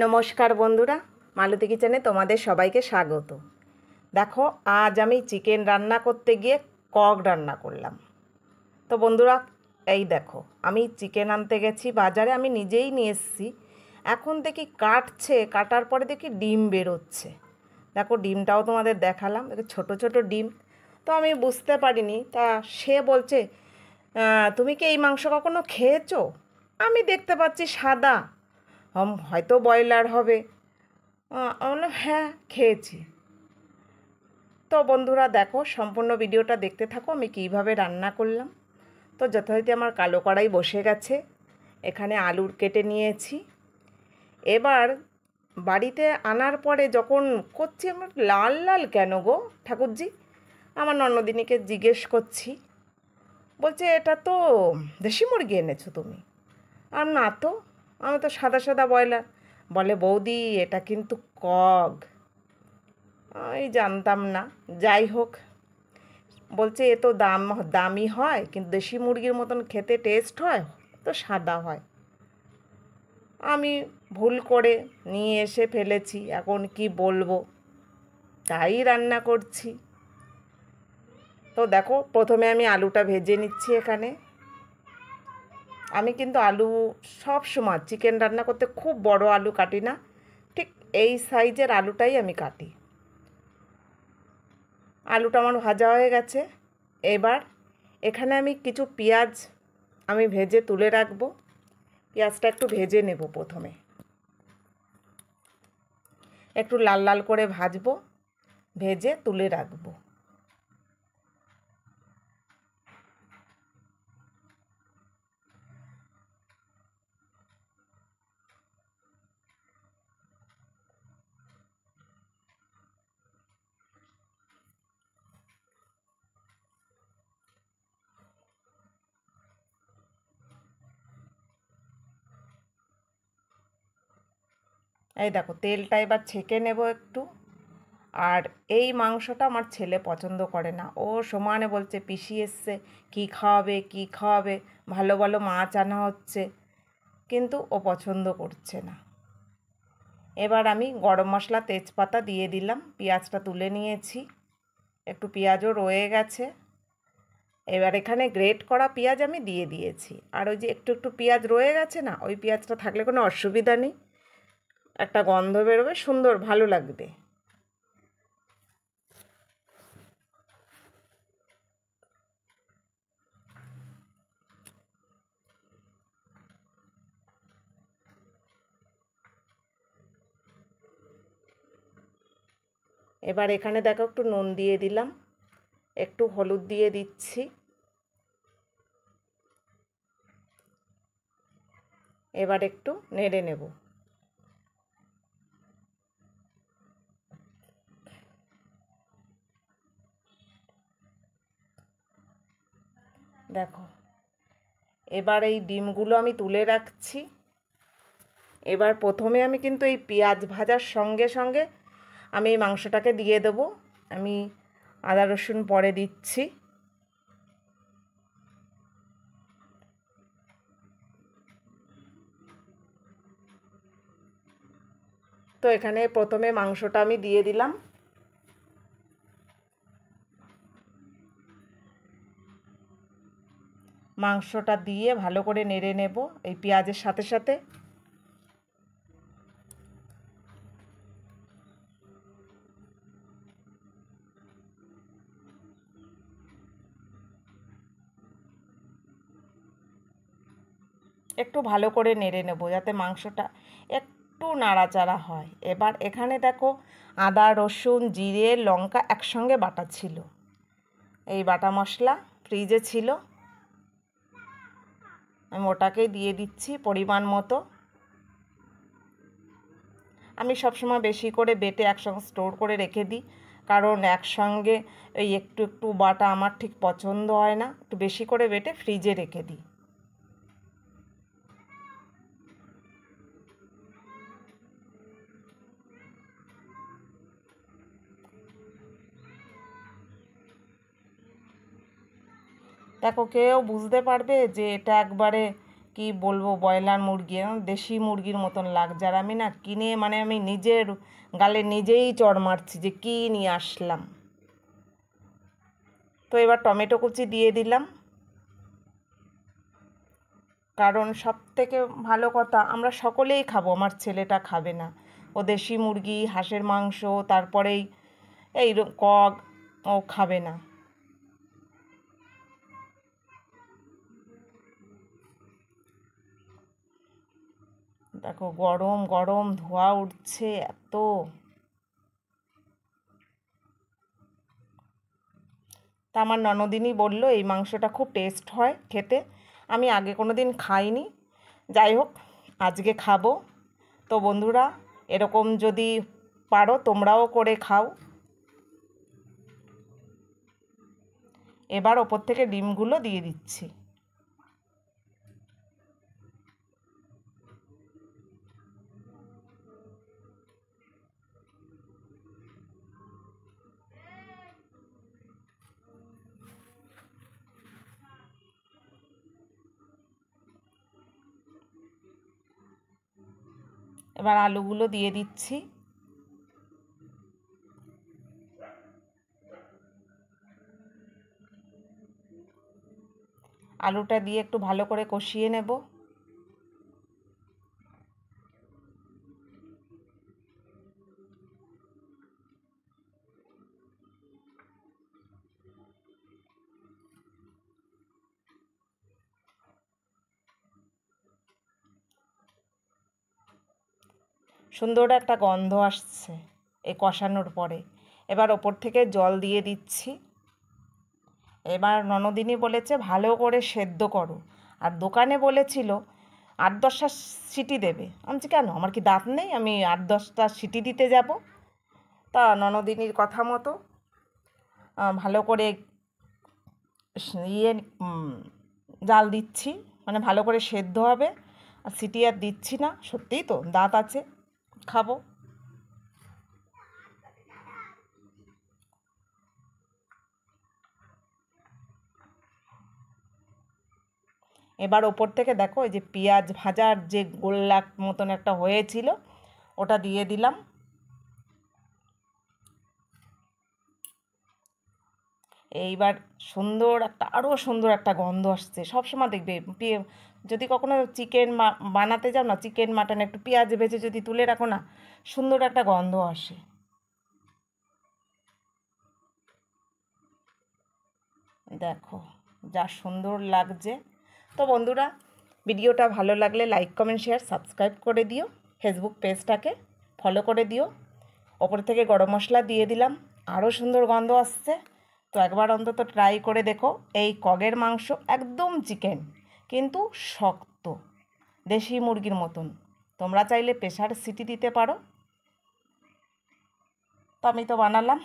নমস্কার বন্ধুরা, মালতী কিচেনে তোমাদের সবাইকে স্বাগত। দেখো, আজ আমি চিকেন রান্না করতে গিয়ে কক রান্না করলাম। তো বন্ধুরা, এই দেখো, আমি চিকেন আনতে গেছি বাজারে, আমি নিজেই নিয়ে এসেছি। এখন দেখি কাটার পরে দেখি ডিম বেরোচ্ছে। দেখো, ডিমটাও তোমাদের দেখালাম, দেখো ছোটো ছোটো ডিম। তো আমি বুঝতে পারিনি, তা সে বলছে, তুমি কি এই মাংস কখনো খেয়েছো? আমি দেখতে পাচ্ছি সাদা, হয়তো ব্রয়লার হবে। আমি বললাম হ্যাঁ, খেয়েছি। তো বন্ধুরা দেখো, সম্পূর্ণ ভিডিওটা দেখতে থাকো আমি কীভাবে রান্না করলাম। তো যথারীতি আমার কালো কড়াই বসে গেছে, এখানে আলুর কেটে নিয়েছি। এবার বাড়িতে আনার পরে যখন করছি, আমার লাল লাল কেন গো ঠাকুরজি? আমার ননদিনীকে জিজ্ঞেস করছি, বলছে এটা তো দেশি মুরগি এনেছো তুমি। আর না তো, আমি তো সাদা সাদা ব্রয়লার। বলে বৌদি, এটা কিন্তু কক। আমি জানতাম না। যাই হোক, বলছে এ তো দামি হয়, কিন্তু দেশি মুরগির মতন খেতে টেস্ট হয়, তো সাদা হয়। আমি ভুল করে নিয়ে এসে ফেলেছি, এখন কি বলবো, তাই রান্না করছি। তো দেখো, প্রথমে আমি আলুটা ভেজে নিচ্ছি এখানে। আমি কিন্তু আলু সব সময় চিকেন রান্না করতে খুব বড় আলু কাটি না, ঠিক এই সাইজের আলুটাই আমি কাটি। আলুটা আমার ভাজা হয়ে গেছে। এবার এখানে আমি কিছু পেঁয়াজ আমি ভেজে তুলে রাখবো। পেঁয়াজটা একটু ভেজে নেব, প্রথমে একটু লাল লাল করে ভাজবো, ভেজে তুলে রাখবো। এই দেখো, তেলটা এবার ছেঁকে নেব একটু। আর এই মাংসটা আমার ছেলে পছন্দ করে না, ও সমানে বলছে পিসি এসছে, কী খাওয়াবে কী খাওয়াবে, ভালো ভালো মাছ আনা হচ্ছে, কিন্তু ও পছন্দ করছে না। এবার আমি গরম মশলা তেজপাতা দিয়ে দিলাম, পেঁয়াজটা তুলে নিয়েছি, একটু পেঁয়াজও রয়ে গেছে। এবার এখানে গ্রেট করা পেঁয়াজ আমি দিয়ে দিয়েছি। আর ওই যে একটু একটু পেঁয়াজ রয়ে গেছে না, ওই পেঁয়াজটা থাকলে কোনো অসুবিধা নেই, একটা গন্ধ বেরোবে, সুন্দর ভালো লাগবে। এবার এখানে দেখো, একটু নুন দিয়ে দিলাম, একটু হলুদ দিয়ে দিচ্ছি। এবার একটু নেড়ে নেব। দেখো, এবার এই ডিমগুলো আমি তুলে রাখছি। এবার প্রথমে আমি কিন্তু এই পেঁয়াজ ভাজার সঙ্গে সঙ্গে আমি এই মাংসটাকে দিয়ে দেবো। আমি আদা রসুন পরে দিচ্ছি। তো এখানে প্রথমে মাংসটা আমি দিয়ে দিলাম। মাংসটা দিয়ে ভালো করে নেড়ে নেব এই পেঁয়াজের সাথে সাথে। একটু ভালো করে নেড়ে নেব যাতে মাংসটা একটু নাড়াচাড়া হয়। এবার এখানে দেখো, আদা রসুন জিরে লঙ্কা একসঙ্গে বাটা ছিল, এই বাটা মশলা ফ্রিজে ছিল, আমি ওটাকেই দিয়ে দিচ্ছি পরিমাণ মতো। আমি সবসময় বেশি করে বেটে একসঙ্গে স্টোর করে রেখে দিই, কারণ একসঙ্গে এই একটু একটু বাটা আমার ঠিক পছন্দ হয় না, একটু বেশি করে বেটে ফ্রিজে রেখে দিই। দেখো, কেউ বুঝতে পারবে যে এটা একবারে কি বলবো, ব্রয়লার মুরগি দেশি মুরগির মতন লাগছে। আর আমি না কিনে মানে আমি নিজের গালে নিজেই চড় মারছি যে কী নিয়ে আসলাম। তো এবার টমেটো কুচি দিয়ে দিলাম, কারণ সব থেকে ভালো কথা আমরা সকলেই খাবো, আমার ছেলেটা খাবে না। ও দেশি মুরগি, হাঁসের মাংস, তারপরেই এই কক ও খাবে না। দেখো গরম গরম ধোঁয়া উঠছে এত। তা আমার ননদিনী বলল এই মাংসটা খুব টেস্ট হয় খেতে। আমি আগে কোনো দিন খাইনি, যাই হোক আজকে খাবো। তো বন্ধুরা, এরকম যদি পারো তোমরাও করে খাও। এবার ওপর থেকে ডিমগুলো দিয়ে দিচ্ছি। এবার আলুগুলো দিয়ে দিচ্ছি। আলুটা দিয়ে একটু ভালো করে কষিয়ে নেব। সুন্দর একটা গন্ধ আসছে এই কষানোর পরে। এবার ওপর থেকে জল দিয়ে দিচ্ছি। এবার ননদিনী বলেছে ভালো করে সেদ্ধ করো, আর দোকানে বলেছিল 8-10টা সিটি দেবে। আমি বলছি কেন, আমার কি দাঁত নেই আমি 8-10টা সিটি দিতে যাব? তা ননদিনীর কথা মতো ভালো করে ইয়ে জাল দিচ্ছি, মানে ভালো করে সেদ্ধ হবে। আর সিটি আর দিচ্ছি না, সত্যিই তো দাঁত আছে, খাবো। এবার ওপর থেকে দেখো এই যে পেঁয়াজ ভাজার যে গোল্লা মতন একটা হয়েছিল ওটা দিয়ে দিলাম। এইবার সুন্দর একটা, আরও সুন্দর একটা গন্ধ আসছে। সবসময় দেখবে যদি কখনো চিকেন বানাতে যাও না, চিকেন মাটন একটু পেঁয়াজ ভেজে যদি তুলে রাখো না, সুন্দর একটা গন্ধ আসে। দেখো যা সুন্দর লাগছে। তো বন্ধুরা, ভিডিওটা ভালো লাগলে লাইক কমেন্ট শেয়ার সাবস্ক্রাইব করে দিও, ফেসবুক পেজটাকে ফলো করে দিও। ওপর থেকে গরম মশলা দিয়ে দিলাম, আরও সুন্দর গন্ধ আসছে। তো একবার অন্তত ট্রাই করে দেখো। এই কগের মাংস একদম চিকেন, কিন্তু শক্ত, দেশি মুরগির মতন। তোমরা চাইলে প্রেসার সিটি দিতে পারো। তো আমি তো বানালাম।